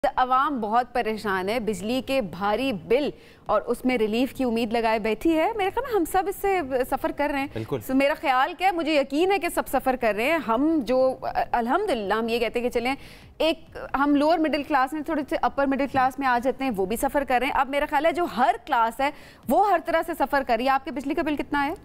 अवाम बहुत परेशान है, बिजली के भारी बिल और उसमें रिलीफ की उम्मीद लगाए बैठी है। मेरे ख्याल में हम सब इससे सफ़र कर रहे हैं। तो मेरा ख्याल क्या है, मुझे यकीन है कि सब सफ़र कर रहे हैं। हम जो अल्हम्दुलिल्लाह हम ये कहते हैं कि चलें, एक हम लोअर मिडिल क्लास में थोड़े से अपर मिडिल क्लास में आ जाते हैं, वो भी सफ़र कर रहे हैं। अब मेरा ख्याल है जो हर क्लास है वो हर तरह से सफ़र कर रही है। आपके बिजली का बिल कितना है?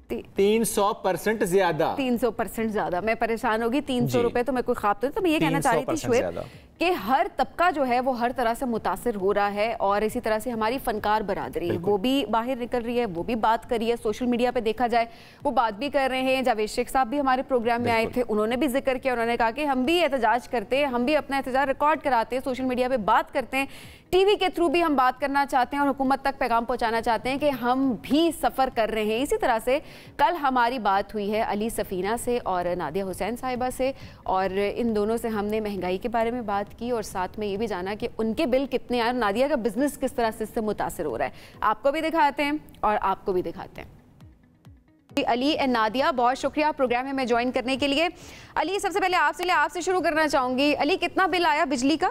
300% ज्यादा। 300% ज्यादा। मैं परेशान होगी। 300 रुपए तो मैं कोई ख्वाब तो मैं ये कहना चाह रही थी श्वेत कि हर तबका जो है वो हर तरह से मुतासिर हो रहा है और इसी तरह से हमारी फनकार बरादरी वो भी बाहर निकल रही है, वो भी बात कर रही है। सोशल मीडिया पे देखा जाए वो बात भी कर रहे हैं। जावेद शेख साहब भी हमारे प्रोग्राम में आए थे, उन्होंने भी जिक्र किया। उन्होंने कहा कि हम भी एहतजाज करते हैं, हम भी अपना एहतजाज रिकॉर्ड कराते हैं, सोशल मीडिया पे बात करते हैं, टीवी के थ्रू भी हम बात करना चाहते हैं और हुकूमत तक पैगाम पहुंचाना चाहते हैं कि हम भी सफ़र कर रहे हैं। इसी तरह से कल हमारी बात हुई है अली सफ़ीना से और नादिया हुसैन साहिबा से, और इन दोनों से हमने महंगाई के बारे में बात की और साथ में ये भी जाना कि उनके बिल कितने आए, नादिया का बिजनेस किस तरह से इससे मुतासिर हो रहा है। आपको भी दिखाते हैं और आपको भी दिखाते हैं। अली एंड नादिया, बहुत शुक्रिया प्रोग्राम में ज्वाइन करने के लिए। अली, सबसे पहले आपसे शुरू करना चाहूंगी। अली, कितना बिल आया बिजली का?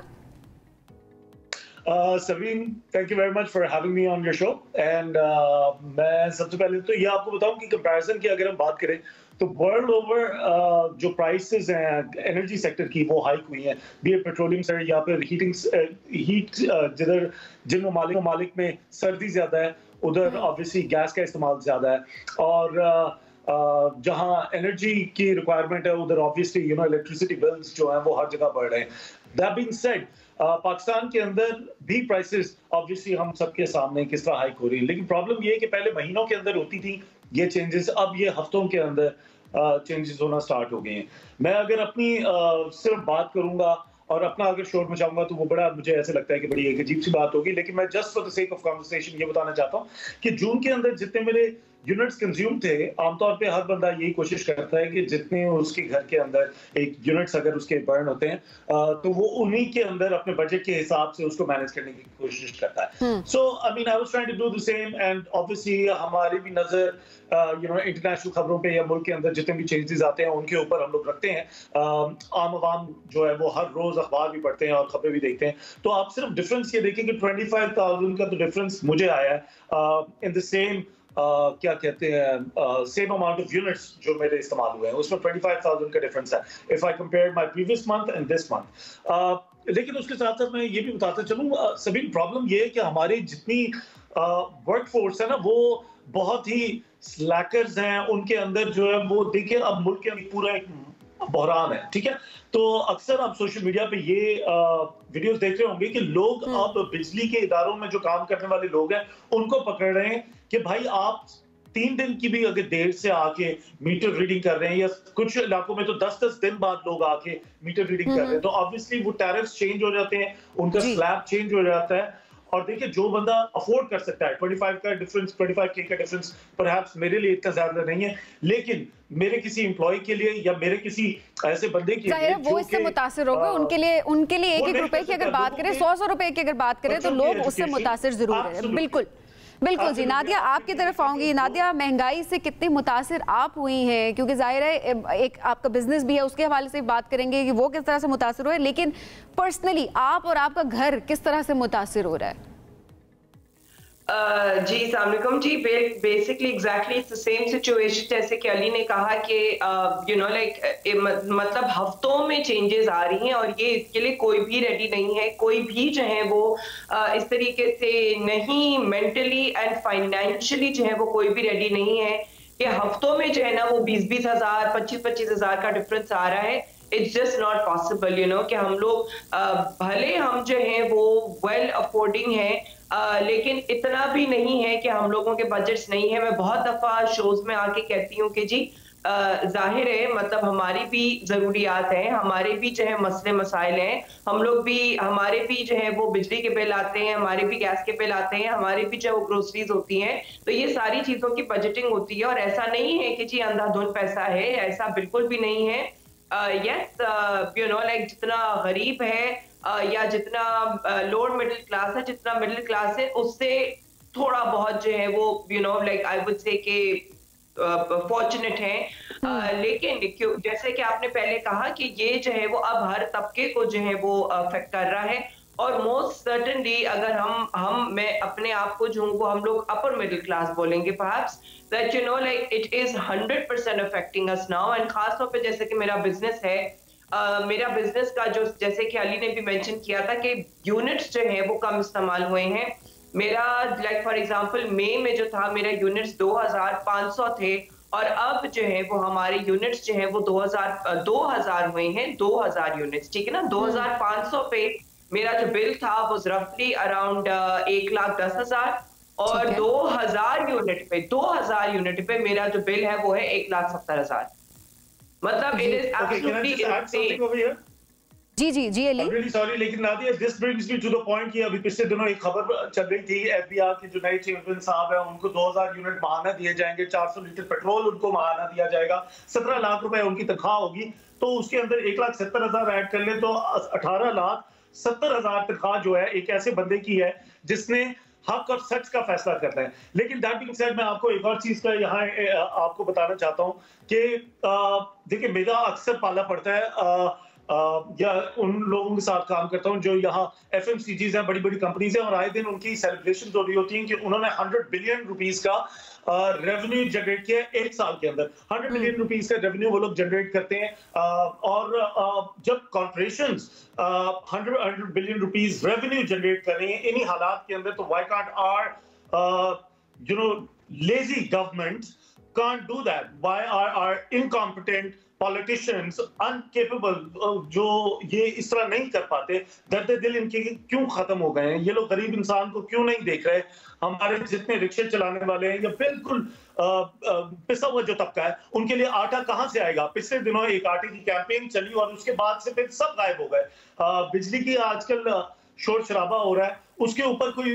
Sabeen, thank you very much for having me on your show. And मैं सबसे पहले तो ये आपको बताऊं कि कंपैरिजन की अगर हम बात करें तो वर्ल्ड ओवर जो प्राइसेस हैं एनर्जी सेक्टर की वो हाइक हुई हैं, बी ए पेट्रोलियम सेक्टर या फिर हीट जिधर जिन ममालिक में सर्दी ज़्यादा है उधर ऑब्वियसली गैस का इस्तेमाल ज़्यादा है, और जहां एनर्जी की रिक्वायरमेंट है उधर ऑब्वियसली इलेक्ट्रिसिटी बिल्स जो हैं वो हर जगह बढ़ रहे हैं। दैट बीइंग सेड, पाकिस्तान के अंदर भी प्राइसेस ऑब्वियसली हम सबके सामने किस तरह हाइक हो रही है, लेकिन प्रॉब्लम ये है कि पहले महीनों के अंदर होती थी ये चेंजेस, अब ये हफ्तों के अंदर चेंजेस होना स्टार्ट हो गए हैं। मैं अगर अपनी सिर्फ बात करूंगा और अपना अगर शोर मचाऊंगा तो वो बड़ा मुझे ऐसे लगता है कि बड़ी एक अजीब सी बात होगी, लेकिन मैं just for the sake of conversation ये बताना चाहता हूँ कि जून के अंदर जितने मेरे यूनिट्स कंज्यूम थे, आमतौर पे हर बंदा यही कोशिश करता है कि जितने उसके घर के अंदर एक यूनिट्स अगर उसके बर्न होते हैं तो वो उन्हीं के अंदर अपने बजट के हिसाब से उसको मैनेज करने की कोशिश करता है। So I mean I was trying to do the same, and obviously हमारी भी नजर इंटरनेशनल खबरों पे या मुल्क के अंदर जितने भी चेंजेस आते हैं उनके ऊपर हम लोग रखते हैं। आम आवाम जो है वो हर रोज अखबार भी पढ़ते हैं और खबरें भी देखते हैं, तो आप सिर्फ डिफरेंस ये देखें कि 25,000 का तो डिफरेंस मुझे आया है इन द सेम क्या कहते हैं सेम अमाउंट ऑफ यूनिट्स जो मेरे इस्तेमाल हुए हैं उसमें 25,000 का डिफरेंस है if I compare my previous month and this month. लेकिन उसके साथ साथ मैं ये भी बताता चलूं, सभी प्रॉब्लम ये है कि हमारी जितनी वर्क फोर्स है ना वो बहुत ही स्लैकर्स हैं, उनके अंदर जो है वो देखिए अब मुल्क के पूरा एक बहरान है, ठीक है। तो अक्सर आप सोशल मीडिया पे ये वीडियोस देख रहे होंगे कि लोग अब बिजली के इदारों में जो काम करने वाले लोग हैं उनको पकड़ रहे हैं कि भाई आप 3 दिन की भी अगर देर से आके मीटर रीडिंग कर रहे हैं, या कुछ इलाकों में तो 10-10 दिन बाद लोग आके मीटर रीडिंग कर रहे हैं, तो ऑब्वियसली वो टैरिफ्स चेंज हो जाते हैं, उनका स्लैब चेंज हो जाता है। और देखिए जो बंदा अफोर्ड कर सकता है 25 का डिफरेंस, 25K का डिफरेंस परहैप्स मेरे लिए इतना ज्यादा नहीं है, लेकिन मेरे किसी एम्प्लॉय के लिए या मेरे किसी ऐसे बंदे के लिए वो इससे मुतासिर होगा, उनके लिए एक रुपए की अगर बात करें, 100 रुपए की अगर बात करें तो लोग उससे मुतासिर जरूर है। बिल्कुल बिल्कुल जी। नादिया, आपकी तरफ आऊंगी। नादिया, महंगाई से कितनी मुतासिर आप हुई हैं, क्योंकि जाहिर है एक आपका बिजनेस भी है, उसके हवाले से बात करेंगे कि वो किस तरह से मुतासिर हुए, लेकिन पर्सनली आप और आपका घर किस तरह से मुतासिर हो रहा है? जी अस्सलाम वालेकुम जी। Basically exactly it's the same situation जैसे कि अली ने कहा कि मतलब हफ्तों में चेंजेस आ रही हैं और ये इसके लिए कोई भी रेडी नहीं है, कोई भी जो है वो इस तरीके से नहीं, मेंटली एंड फाइनेंशियली जो है वो कोई भी रेडी नहीं है कि हफ्तों में जो है ना वो 20-20 हज़ार 25-25 हज़ार का डिफरेंस आ रहा है। इट्स जस्ट नॉट पॉसिबल कि हम लोग भले हम जो है वो वेल अफोर्डिंग है, लेकिन इतना भी नहीं है कि हम लोगों के बजट्स नहीं है। मैं बहुत दफा शोज में आके कहती हूँ कि जी जाहिर है मतलब हमारी भी जरूरियात हैं, हमारे भी जो है मसले मसाइल हैं, हम लोग भी, हमारे भी जो है वो बिजली के बिल आते हैं, हमारे भी गैस के बिल आते हैं, हमारे भी जो है वो ग्रोसरीज होती हैं, तो ये सारी चीजों की बजटिंग होती है। और ऐसा नहीं है कि जी अंधाधुंध पैसा है, ऐसा बिल्कुल भी नहीं है। यस लाइक जितना गरीब है या जितना लोअर मिडिल क्लास है, जितना मिडिल क्लास है, उससे थोड़ा बहुत जो है वो लाइक आई वुड से कि फॉर्चुनेट हैं। लेकिन जैसे कि आपने पहले कहा कि ये जो है वो अब हर तबके को जो है वो अफेक्ट कर रहा है, और मोस्ट सर्टेनली अगर मैं अपने आप को जो हूँ हम लोग अपर मिडिल क्लास बोलेंगे perhaps, that you know like it is 100% affecting us now, and खास तौर पे जैसे कि मेरा बिजनेस है, मेरा बिजनेस का जो जैसे कि अली ने भी मेंशन किया था कि यूनिट्स जो है वो कम इस्तेमाल हुए हैं। मेरा लाइक फॉर एग्जांपल मई में जो था मेरा यूनिट्स 2500 थे, और अब जो है वो हमारे यूनिट्स जो है वो 2000 हुए हैं, 2000 यूनिट्स, ठीक है ना। 2500 पे मेरा जो बिल था वो रफली अराउंड 1,10,000, और 2000 यूनिट पे मेरा जो बिल है वो है 1,70,000। मतलब इट इज एब्सोल्युटली जी अली, रियली सॉरी, लेकिन Nadia this brings me to the point कि अभी पिछले दिनों एक खबर चल रही थी, एफबीआर के जो नए चेयरमैन साहब हैं उनको 2000 यूनिट महाना दिए जाएंगे, 400 लीटर पेट्रोल उनको महाना दिया जाएगा, 17 लाख रुपए उनकी तनख्वाह होगी। तो उसके अंदर 1,70,000 ऐड कर ले तो 18,70,000 तनख्वाह जो है एक ऐसे बंदे की है जिसने हक और सच का फैसला करना है। लेकिन दैट बीइंग सेड, मैं आपको एक और चीज का यहाँ आपको बताना चाहता हूँ कि देखिए मेरा अक्सर पाला पड़ता है या उन लोगों के साथ काम करता हूं जो यहाँ एफएमसीजीज हैं, बड़ी बड़ी कंपनीज हैं, और आए दिन उनकी सेलिब्रेशन हो रही होती है कि उन्होंने 100 बिलियन रुपीस का रेवेन्यू जनरेट किया एक साल के अंदर। 100 बिलियन रुपीस का रेवेन्यू वो लोग जनरेट करते हैं, और जब corporations 100 billion rupees revenue generate कर रही हैं इन्हीं हालात के अंदर, तो why can't our lazy government can't do that? Why are our incompetent politicians uncapable जो ये इस तरह नहीं कर पाते? दर्द दिल इनके क्यों खत्म हो गए हैं? ये लोग गरीब इंसान को क्यों नहीं देख रहे? हमारे जितने रिक्शे चलाने वाले हैं या बिल्कुल पिसा हुआ जो तबका है, उनके लिए आटा कहां से आएगा? पिछले दिनों एक आटे की कैंपेन चली और उसके बाद से फिर सब गायब हो गए। बिजली की आजकल शोर शराबा हो रहा है, उसके ऊपर कोई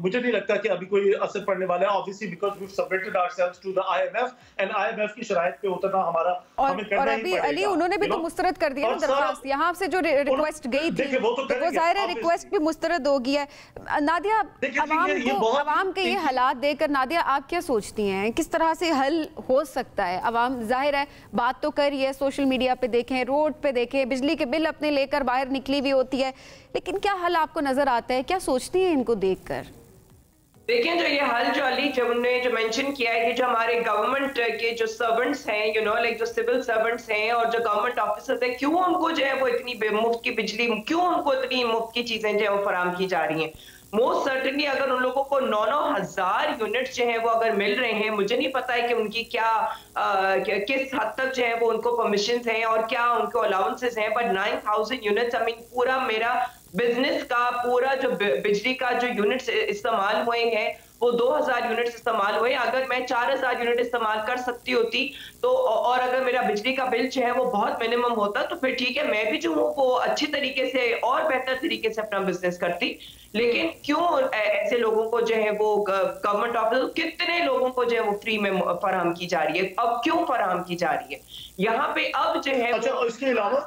मुझे नहीं लगता कि अभी कोई असर पड़ने वाला है, obviously because we submitted ourselves to the IMF, and IMF की शराइत पे उतरना हमारा हमें करना ही पड़ेगा। और अभी अली उन्होंने भी तो मुस्तरद कर दिया ना दरखास्त, यहाँ से जो रिक्वेस्ट गई थी वो जाहिर है रिक्वेस्ट भी मुस्तरद हो गई है। नादिया, अवाम के ये हालात देखकर नादिया आप क्या सोचती हैं, किस तरह से हल हो सकता है? अवाम जाहिर है बात तो कर रही है, सोशल मीडिया पे देखें, रोड पे देखें, बिजली के बिल अपने लेकर बाहर निकली हुई होती है, लेकिन क्या हल आपको नजर आता है? क्या सोचती हैं इनको देखकर? देखिए जो ये हल जो अली जब उन्होंने जो मेंशन किया है कि जो हमारे गवर्नमेंट के जो सर्वेंट्स हैं, लाइक जो सिविल सर्वेंट्स हैं और जो गवर्नमेंट ऑफिसर्स हैं, क्यों उनको जो है वो इतनी मुफ्त की बिजली, क्यों उनको इतनी मुफ्त की चीजें जो है वो फराहम की जा रही हैं? मोस्ट सर्टनली अगर उन लोगों को 9,000 यूनिट्स जो है वो अगर मिल रहे हैं, मुझे नहीं पता है कि उनकी किस हद तक जो है वो उनको परमिशंस हैं और क्या उनको अलाउंसेस हैं, बट 9,000 यूनिट्स, आई मीन पूरा मेरा बिजनेस का पूरा जो बिजली का जो यूनिट्स इस्तेमाल हुए हैं वो 2,000 यूनिट्स इस्तेमाल हुए। अगर मैं 4,000 यूनिट इस्तेमाल कर सकती होती तो, और अगर मेरा बिजली का बिल जो है वो बहुत मिनिमम होता, तो फिर ठीक है, मैं भी जो हूँ वो अच्छे तरीके से और बेहतर तरीके से अपना बिजनेस करती। लेकिन क्यों ऐसे लोगों को जो है वो गवर्नमेंट ऑफिस, कितने लोगों को जो है वो फ्री में फराहम की जा रही है? अब क्यों फराहम की जा रही है यहाँ पे? अब जो है इसके अलावा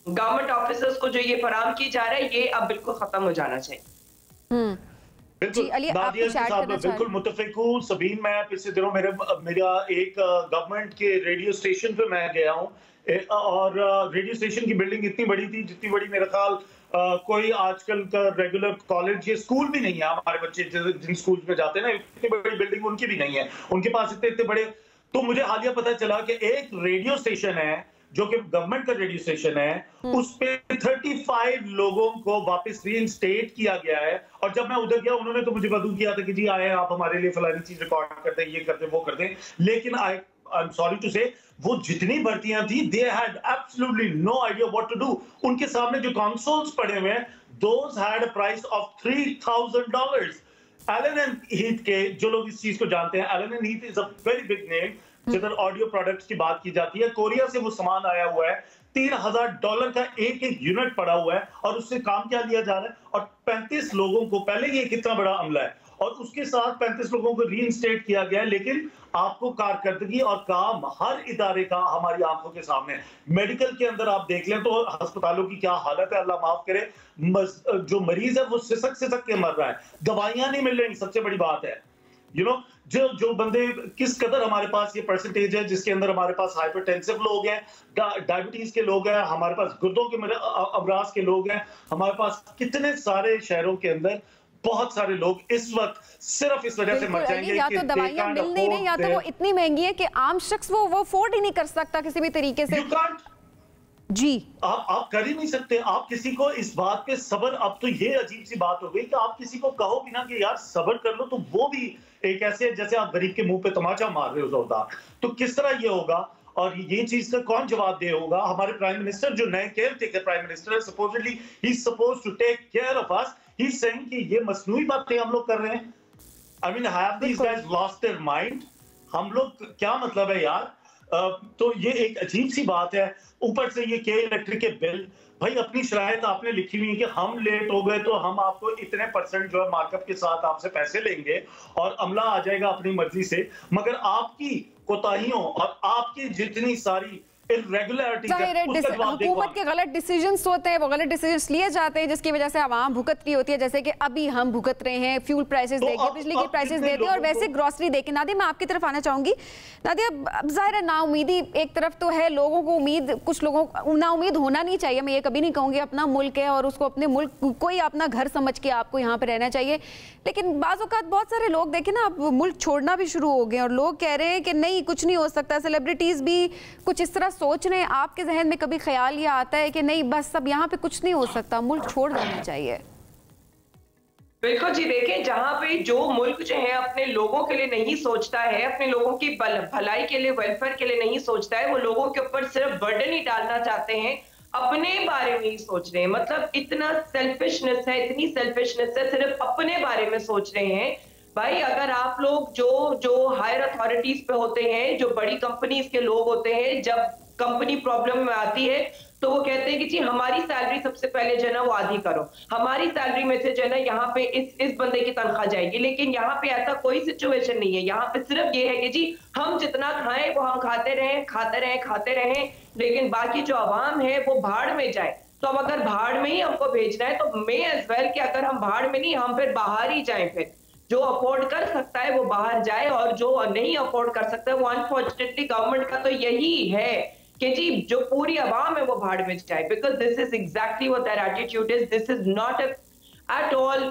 गवर्नमेंट ऑफिसर्स को जो ये फराहम की जा रहा है, ये अब बिल्कुल खत्म हो जाना चाहिए। बिल्कुल मुत्तफिक हूँ सबीन। मैं पिछले दिनों मेरा एक गवर्नमेंट के रेडियो स्टेशन पे मैं गया हूँ, और रेडियो स्टेशन की बिल्डिंग इतनी बड़ी थी जितनी बड़ी मेरा ख्याल कोई आजकल का रेगुलर कॉलेज या स्कूल भी नहीं है। हमारे बच्चे जिन स्कूल में जाते हैं ना, इतनी बड़ी बिल्डिंग उनकी भी नहीं है, उनके पास इतने बड़े। तो मुझे हालिया पता चला कि एक रेडियो स्टेशन है जो कि गवर्नमेंट का रेडियो स्टेशन है, उस पे 35 लोगों को वापस रीइंस्टेट किया गया है। और जब मैं उधर गया उन्होंने तो मुझे बदू किया था कि जी आए आप हमारे लिए फलानी चीज रिकॉर्ड करते हैं, ये करते वो करते हैं। लेकिन आई एम सॉरी टू से वो जितनी भर्तियां थी, they had absolutely no idea what to do. उनके सामने जो कंसोल्स पड़े हुए हैं, those had a price of $3,000। Allen and Heath के जो लोग इस चीज को जानते हैं, Allen and Heath is a very big name जिधर ऑडियो प्रोडक्ट्स की बात की जाती है। कोरिया से वो सामान आया हुआ है, $3,000 का एक यूनिट पड़ा हुआ है, और उससे काम क्या लिया जा रहा है? और 35 लोगों को, पहले ये कितना बड़ा अमला है, और उसके साथ 35 लोगों को रीइंस्टेट किया गया है। लेकिन आपको कारकर्दगी और काम हर इदारे का हमारी आंखों के सामने। मेडिकल के अंदर आप देख लें तो अस्पतालों की क्या हालत है, अल्लाह माफ करे। जो मरीज है वो सिसक के मर रहा है, दवाइयां नहीं मिल रही, सबसे बड़ी बात है। यू नो जो बंदे किस कदर हमारे पास ये परसेंटेज है जिसके अंदर हमारे पास हाइपरटेंसिव लोग हैं, डायबिटीज के लोग हैं, हमारे पास गुर्दों के अमराज के लोग हैं, हमारे पास कितने सारे शहरों के अंदर बहुत सारे लोग इस वक्त सिर्फ इस वजह से मर जाएंगे या तो दवाइयां मिल नहीं रही, या तो वो इतनी महंगी है कि आम शख्स वो अफोर्ड ही नहीं कर सकता किसी भी तरीके से। जी आप कर ही नहीं सकते। आप किसी को इस बात पे सब्र, अब तो ये अजीब सी बात हो गई कि आप किसी को कहो भी ना कि यार सब्र कर लो, तो वो भी एक ऐसे जैसे आप गरीब के मुंह पे तमाचा मार रहे हो जोरदार। तो किस तरह ये होगा और ये चीज का कौन जवाब दे होगा? हमारे प्राइम मिनिस्टर जो नए केयर टेकर प्राइम मिनिस्टर है, supposedly he is supposed to take care of us, he is saying कि ये मसनूई बातें हम लोग कर रहे हैं। I mean have these guys lost their mind? हम लोग क्या मतलब है यार? तो ये एक अजीब सी बात है। ऊपर से ये के इलेक्ट्रिक के बिल, भाई अपनी शरायत आपने लिखी हुई है कि हम लेट हो गए तो हम आपको इतने % जो है मार्कअप के साथ आपसे पैसे लेंगे और अमला आ जाएगा अपनी मर्जी से, मगर आपकी कोताहियों और आपकी जितनी सारी हुकूमत के गलत डिसीजंस होते हैं, वो गलत डिसीजंस लिए जाते हैं जिसकी वजह से आवाम भुगत रही होती है। जैसे कि अभी हम भुगत रहे हैं, फ्यूल प्राइसेस देखिए, बिजली की प्राइसेस देखिए, और वैसे ग्रोसरी देखिए। नादिया, मैं आपकी तरफ आना चाहूंगी। नादिया, जाहिर है नाउमीदी एक तरफ तो है, लोगों को उम्मीद, कुछ लोगों को नाउमीद होना नहीं चाहिए, मैं ये कभी नहीं कहूँगी। अपना मुल्क है और उसको अपने मुल्क को ही अपना घर समझ के आपको यहाँ पर रहना चाहिए। लेकिन बाज़ औक़ात बहुत सारे लोग देखें ना, अब मुल्क छोड़ना भी शुरू हो गए और लोग कह रहे हैं कि नहीं कुछ नहीं हो सकता। सेलिब्रिटीज़ भी कुछ इस तरह सोच रहे हैं। आपके जहन में कभी ख्याल ये आता है कि नहीं बस अब यहाँ पे कुछ नहीं हो सकता, मुल्क छोड़ देना चाहिए? बिल्कुल जी, देखें जहाँ पे जो मुल्क जो है अपने लोगों के लिए नहीं सोचता है, अपने लोगों की भलाई के लिए, वेलफेयर के लिए नहीं सोचता है, वो लोगों के ऊपर सिर्फ बर्डन ही डालना चाहते हैं, अपने बारे में ही सोच रहे हैं। मतलब इतना सेल्फिशनेस है, इतनी सेल्फिशनेस है, सिर्फ अपने बारे में सोच रहे हैं। भाई अगर आप लोग जो हायर अथॉरिटीज पे होते हैं, जो बड़ी कंपनीज के लोग होते हैं, जब कंपनी प्रॉब्लम में आती है तो वो कहते हैं कि जी हमारी सैलरी सबसे पहले जो है ना वो आधी करो, हमारी सैलरी में से जो है ना यहाँ पे इस बंदे की तनख्वाह जाएगी। लेकिन यहाँ पे ऐसा कोई सिचुएशन नहीं है। यहाँ पे सिर्फ ये है कि जी हम जितना खाएं वो हम खाते रहें, लेकिन बाकी जो आवाम है वो भाड़ में जाए। तो अब अगर भाड़ में ही हमको भेजना है तो मे एज वेल कि अगर हम भाड़ में नहीं, हम फिर बाहर ही जाएं। फिर जो अफोर्ड कर सकता है वो बाहर जाए और जो नहीं अफोर्ड कर सकता है वो अनफॉर्चुनेटली गवर्नमेंट का तो यही है कि जी जो पूरी आवाम है वो भाड़ में जाए। Because this is exactly what their attitude is. This is not at all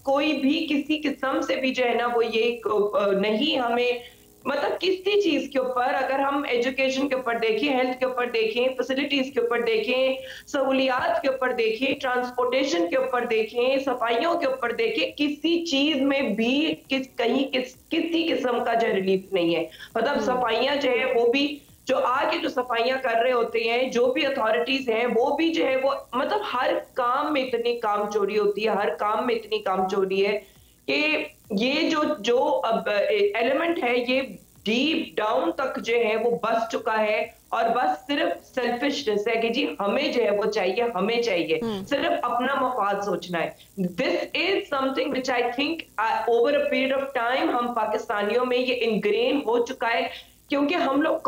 कोई भी किसी किस्म से भी जो है ना वो ये नहीं हमें, मतलब किसी चीज के ऊपर, अगर हम एजुकेशन के ऊपर देखें, हेल्थ के ऊपर देखें, फैसिलिटीज के ऊपर देखें, सहूलियात के ऊपर देखें, ट्रांसपोर्टेशन के ऊपर देखें, सफाइयों के ऊपर देखें, किसी चीज में भी किसी किस्म का जो रिलीफ नहीं है। मतलब सफाइयां जो है वो भी जो आके जो सफाइयां कर रहे होते हैं, जो भी अथॉरिटीज हैं वो भी जो है वो मतलब हर काम में इतनी काम चोरी होती है, हर काम में इतनी काम चोरी है कि ये जो अब एलिमेंट है ये डीप डाउन तक जो है वो बस चुका है और बस सिर्फ सेल्फिशनेस है कि जी हमें जो है वो चाहिए, हमें चाहिए, सिर्फ अपना मफाद सोचना है। This is something which I think over a period of time हम पाकिस्तानियों में ये इनग्रेन हो चुका है, क्योंकि हम लोग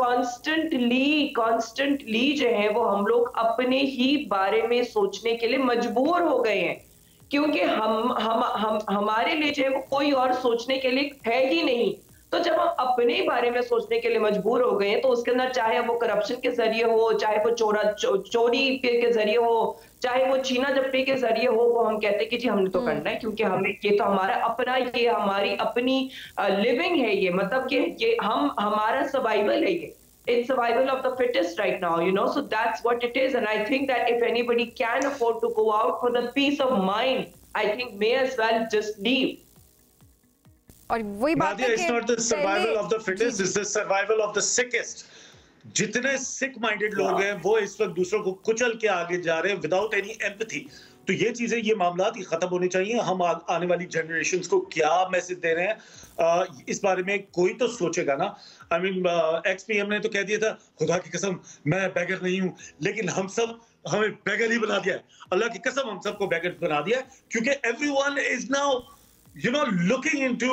कॉन्स्टेंटली जो है वो हम लोग अपने ही बारे में सोचने के लिए मजबूर हो गए हैं, क्योंकि हम हमारे लिए जो है वो कोई और सोचने के लिए है ही नहीं। तो जब हम अपने बारे में सोचने के लिए मजबूर हो गए हैं तो उसके अंदर चाहे वो करप्शन के जरिए हो, चाहे वो चोरी के जरिए हो, चाहे वो छीना झपटी के जरिए हो, वो हम कहते हैं कि जी हमने तो करना है क्योंकि हमें ये तो हमारा अपना, ये हमारी अपनी लिविंग है, ये मतलब कि ये हमारा सर्वाइवल है, ये it's survival of the fittest right now, so that's what it is. And I think that if anybody can afford to go out for the peace of mind, I think may as well just leave. और वही बात है कि it's not the survival of the fittest, it's the survival of the sickest. जितने सिक minded लोग हैं वो इस वक्त दूसरों को कुचल के आगे जा रहे हैं विदाउट एनी एम्पैथी। तो ये चीजें, ये मामलात ही खत्म होने चाहिए। हम आने वाली जनरेशंस को क्या मैसेज दे रहे हैं इस बारे में कोई तो सोचेगा ना। आई मीन एक्स पीएम ने तो कह दिया था खुदा की कसम मैं बैगर नहीं हूं, लेकिन हमें बैगर ही बना दिया है। अल्लाह की कसम हम सबको बैगर बना दिया है, क्योंकि everyone is now looking into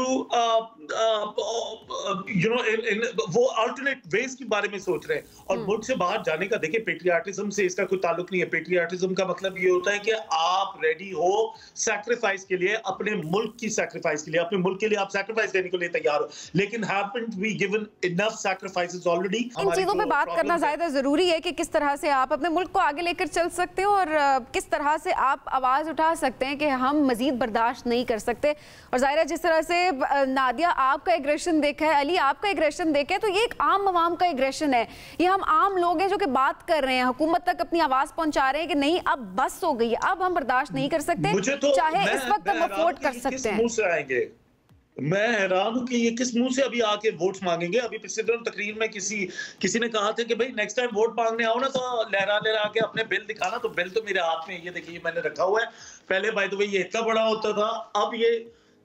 वो अल्टरनेट वेज के बारे में सोच रहे हैं और मुल्क से बाहर जाने का। देखिए, पेट्रियाटिज्म से इसका कोई ताल्लुक नहीं है। पेट्रियाटिज्म का मतलब ये होता है कि आप रेडी हो सैक्रिफाइस के लिए, अपने मुल्क की सैक्रिफाइस के लिए, अपने मुल्क के लिए आप सैक्रिफाइस देने के लिए तैयार हो। लेकिन haven't we given enough sacrifices already? इन चीजों पे बात करना ज्यादा जरूरी है कि किस तरह से आप अपने मुल्क को आगे लेकर चल सकते हो और किस तरह से आप आवाज उठा सकते हैं कि हम मजीद बर्दाश्त नहीं कर सकते। और जाहिर है जिस तरह से नादिया आपका एग्रेशन देखा है, अली आपका एग्रेशन देखा है, तो ये एक आम आवाम का एग्रेशन है। ये हम आम लोग हैं जो कि बात कर रहे हैं, हुकूमत तक अपनी आवाज पहुंचा रहे हैं कि नहीं अब बस हो गई, अब हम बर्दाश्त नहीं कर सकते, चाहे इस वक्त हम अफोर्ड कर सकते हैं। मैं हैरान हूं कि ये किस मुंह से अभी आके वोट्स मांगेंगे। अभी पिछले दिनों तकरीर में किसी ने कहा था कि भाई नेक्स्ट टाइम वोट मांगने आओ ना तो लहरा लहरा के अपने बिल दिखाना। तो बिल तो मेरे हाथ में, ये देखिए मैंने रखा हुआ है। पहले बाय द वे ये इतना बड़ा होता था, अब ये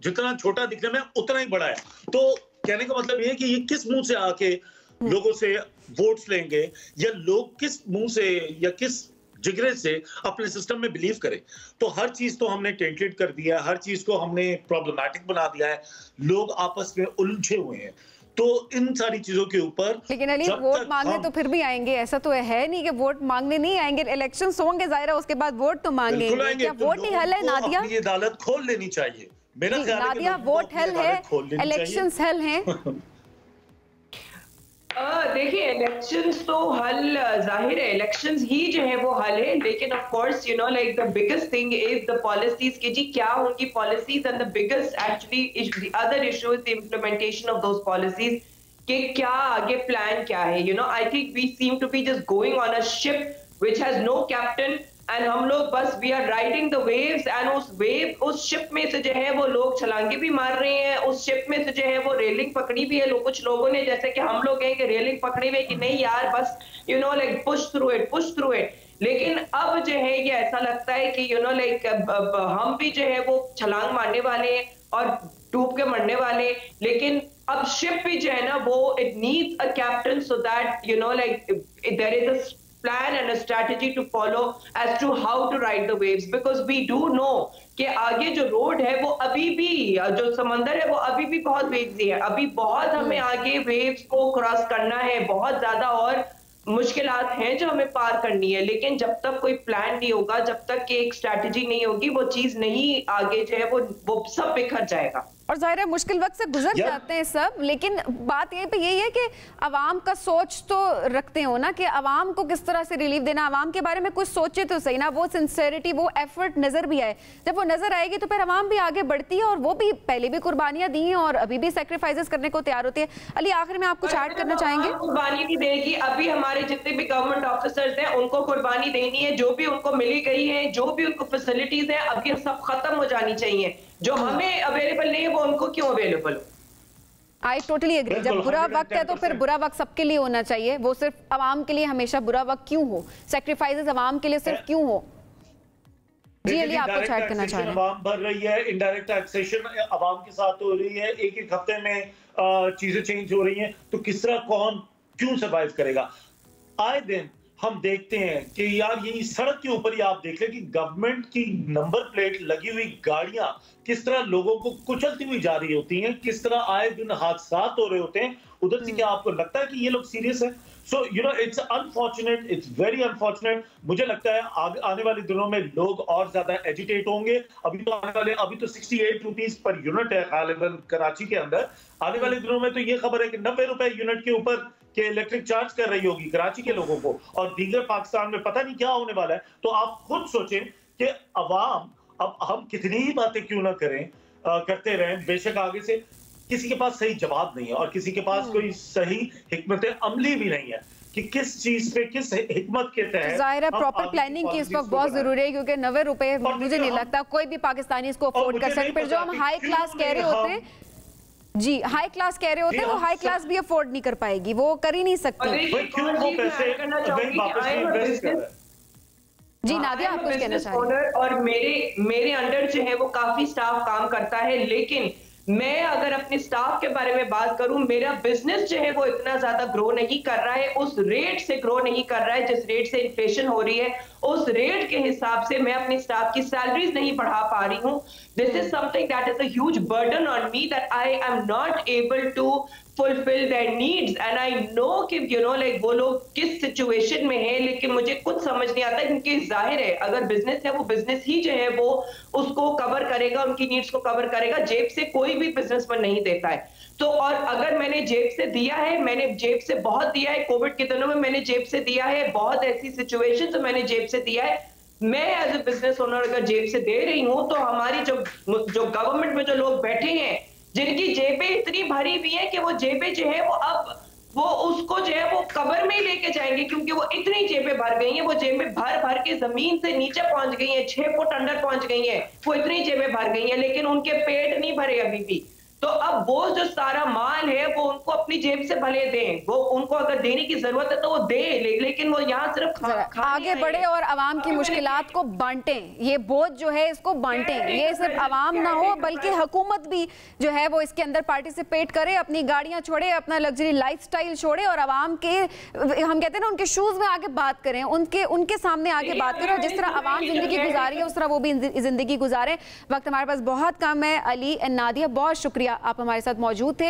जितना छोटा दिखने में उतना ही बड़ा है। तो कहने का मतलब ये है कि ये किस मुंह से आके लोगों से वोट्स लेंगे, या लोग किस मुंह से या किस जिगरे से अपने सिस्टम में बिलीव करें। तो हर चीज तो हमने टेंटेड कर दिया है, हर चीज को हमने प्रॉब्लमैटिक बना दिया है, लोग आपस में उलझे हुए हैं। तो इन सारी चीजों के ऊपर लेकिन अली वोट मांगने तो फिर भी आएंगे, ऐसा तो है नहीं कि वोट मांगने नहीं आएंगे। इलेक्शंस होंगे जाहिर है, उसके बाद वोट तो मांगेंगे। क्या वोट ही हल है नादिया? अपनी अदालत खोल लेनी चाहिए मेरा ख्याल है। नादिया वोट हल है, इलेक्शंस हल है। देखिए इलेक्शंस तो हल जाहिर है, इलेक्शंस ही जो है वो हल है। लेकिन of course like the biggest thing is the policies कि जी क्या उनकी policies, and the biggest actually the other issue is the implementation of those policies कि क्या आगे प्लान क्या है। I think we seem to be just going on a ship which has no captain and हम लोग बस we are riding the waves and उस ship में से जो है वो लोग छलांगे भी मार रहे हैं, उस शिप में से जो है वो रेलिंग पकड़ी भी है। लोग कुछ लोगों ने जैसे कि हम लोग हैं कि रेलिंग पकड़ी हुई कि नहीं यार बस लाइक पुश थ्रू इट। लेकिन अब जो है ये ऐसा लगता है कि लाइक हम भी जो है वो छलांग मारने वाले हैं और डूब के मरने वाले। लेकिन अब शिप भी जो है ना वो it needs a captain so that like there is a plan and a strategy to follow as to how to ride the waves, because we do know कि आगे जो रोड है वो अभी भी, जो समंदर है वो अभी भी बहुत वेव्सी है। अभी बहुत हमें आगे वेव्स को क्रॉस करना है, बहुत ज्यादा और मुश्किलात हैं जो हमें पार करनी है। लेकिन जब तक कोई प्लान नहीं होगा, जब तक कि एक स्ट्रैटेजी नहीं होगी, वो चीज नहीं आगे जो है वो सब बिखर जाएगा। और जाहिर है मुश्किल वक्त से गुजर जाते हैं सब, लेकिन बात यही पे यही है कि अवाम का सोच तो रखते हो ना कि अवाम को किस तरह से रिलीफ देना, अवाम के बारे में कुछ सोचे तो सही ना। वो सिंसेरिटी, वो एफर्ट नजर भी आए। जब वो नजर आएगी तो फिर अवाम भी आगे बढ़ती है और वो भी पहले भी कुर्बानियां दी हैं और अभी भी सेक्रीफाइसेस करने को तैयार होती है। अली आखिर में आप कुछ ऐड करना चाहेंगे? कुर्बानी भी देगी। अभी हमारे जितने भी गवर्नमेंट ऑफिसर्स हैं उनको कुर्बानी देनी है, जो भी उनको मिली गई है, जो भी उनको फैसिलिटीज है अभी सब खत्म हो जानी चाहिए। जो हमें अवेलेबल नहीं है वो उनको क्यों अवेलेबल हो? I totally agree. जब बुरा वक्त है तो फिर बुरा वक्त सबके लिए होना चाहिए, वो सिर्फ अवाम के लिए हमेशा बुरा वक्त क्यों हो? सेक्रीफाइसेस अवाम के लिए सिर्फ क्यों हो? जी अली आप कुछ ऐड करना चाह रहे हैं? अवाम बढ़ रही है, इनडायरेक्ट टैक्सेशन अवाम के साथ हो रही है, एक हफ्ते में चीजें चेंज हो रही हैं, तो किस तरह कौन क्यों सर्वाइव करेगा? आए दिन हम देखते हैं कि यार ये सड़क के ऊपर ही आप देख लें कि गवर्नमेंट की नंबर प्लेट लगी हुई गाड़ियां किस तरह लोगों को कुचलती हुई जा रही होती हैं, किस तरह आए दिन हादसा हो रहे होते हैं। उधर से क्या आपको लगता है कि ये लोग सीरियस है? So it's unfortunate, it's very unfortunate. मुझे लगता है आने वाले दिनों में लोग और ज्यादा एजिटेट होंगे। अभी तो 68 रुपीज पर यूनिट है गालिबन कराची के अंदर। आने वाले दिनों में तो ये खबर है कि 90 रुपए यूनिट के ऊपर के इलेक्ट्रिक चार्ज कर रही होगी कराची के लोगों को, और दीगर पाकिस्तान में पता नहीं क्या होने वाला है। तो आप खुद सोचें कि अवाम, अब हम कितनी ही बातें क्यों ना करें, करते रहें, बेशक आगे से किसी के पास सही जवाब नहीं है और किसी के पास कोई सही हिकमत अमली भी नहीं है कि किस चीज पे किस हिकमत के तहत। जाहिर है प्रॉपर प्लानिंग की इस वक्त बहुत जरूरी है, क्योंकि 90 रुपए मुझे नहीं लगता कोई भी पाकिस्तानी इसको अफोर्ड कर सकते। फिर जो हम हाई क्लास कह रहे होते हैं, जी हाई क्लास कह रहे होते हैं, वो हाई क्लास भी अफोर्ड नहीं कर पाएगी, वो कर ही नहीं सकती। जी नादिया आप कुछ कहना चाहेंगे? और मेरे अंडर जो है वो काफी स्टाफ काम करता है, लेकिन मैं अगर अपने स्टाफ के बारे में बात करूं, मेरा बिजनेस जो है वो इतना ज्यादा ग्रो नहीं कर रहा है, उस रेट से ग्रो नहीं कर रहा है जिस रेट से इन्फ्लेशन हो रही है। उस रेट के हिसाब से मैं अपने स्टाफ की सैलरीज नहीं बढ़ा पा रही हूँ. This is something that is a huge burden on me that I am not able to fulfill their needs and I know कि like वो लोग किस सिचुएशन में है, लेकिन मुझे कुछ समझ नहीं आता क्योंकि जाहिर है अगर बिजनेस है वो बिजनेस ही जो है वो उसको कवर करेगा, उनकी नीड्स को कवर करेगा. जेब से कोई भी बिजनेसमैन नहीं देता है. तो और अगर मैंने जेब से दिया है, मैंने जेब से बहुत दिया है. कोविड के दिनों में मैंने जेब से दिया है, बहुत ऐसी सिचुएशन में मैंने जेब से दिया है. मैं एज ए बिजनेस ओनर अगर जेब से दे रही हूँ तो हमारी जो गवर्नमेंट में जो लोग बैठे हैं जिनकी जेबें इतनी भरी हुई है कि वो जेबें जो है वो अब वो उसको जो है वो कबर में ही लेके जाएंगे क्योंकि वो इतनी जेबें भर गई हैं. वो जेबें भर भर के जमीन से नीचे पहुंच गई हैं, 6 फुट अंडर पहुंच गई हैं. वो इतनी जेबें भर गई हैं लेकिन उनके पेट नहीं भरे अभी भी. तो अब वो जो सारा माल है वो उनको अपनी जेब से भले दें, वो उनको अगर देने की जरूरत है तो वो दे, लेकिन वो यहाँ सिर्फ आगे बढ़े और आवाम की मुश्किलात को बांटें. ये बोझ जो है इसको बांटें. ये सिर्फ आवाम ना हो बल्कि हुकूमत भी जो है वो इसके अंदर पार्टिसिपेट करे, अपनी गाड़ियां छोड़े, अपना लग्जरी लाइफस्टाइल छोड़े और आवाम के, हम कहते हैं ना, उनके शूज में आगे बात करें, उनके सामने आगे बात करें और जिस तरह आवाम जिंदगी गुजारी है उस तरह वो भी जिंदगी गुजारें. वक्त हमारे पास बहुत कम है. अली एंड नादिया, बहुत शुक्रिया आप हमारे साथ मौजूद थे.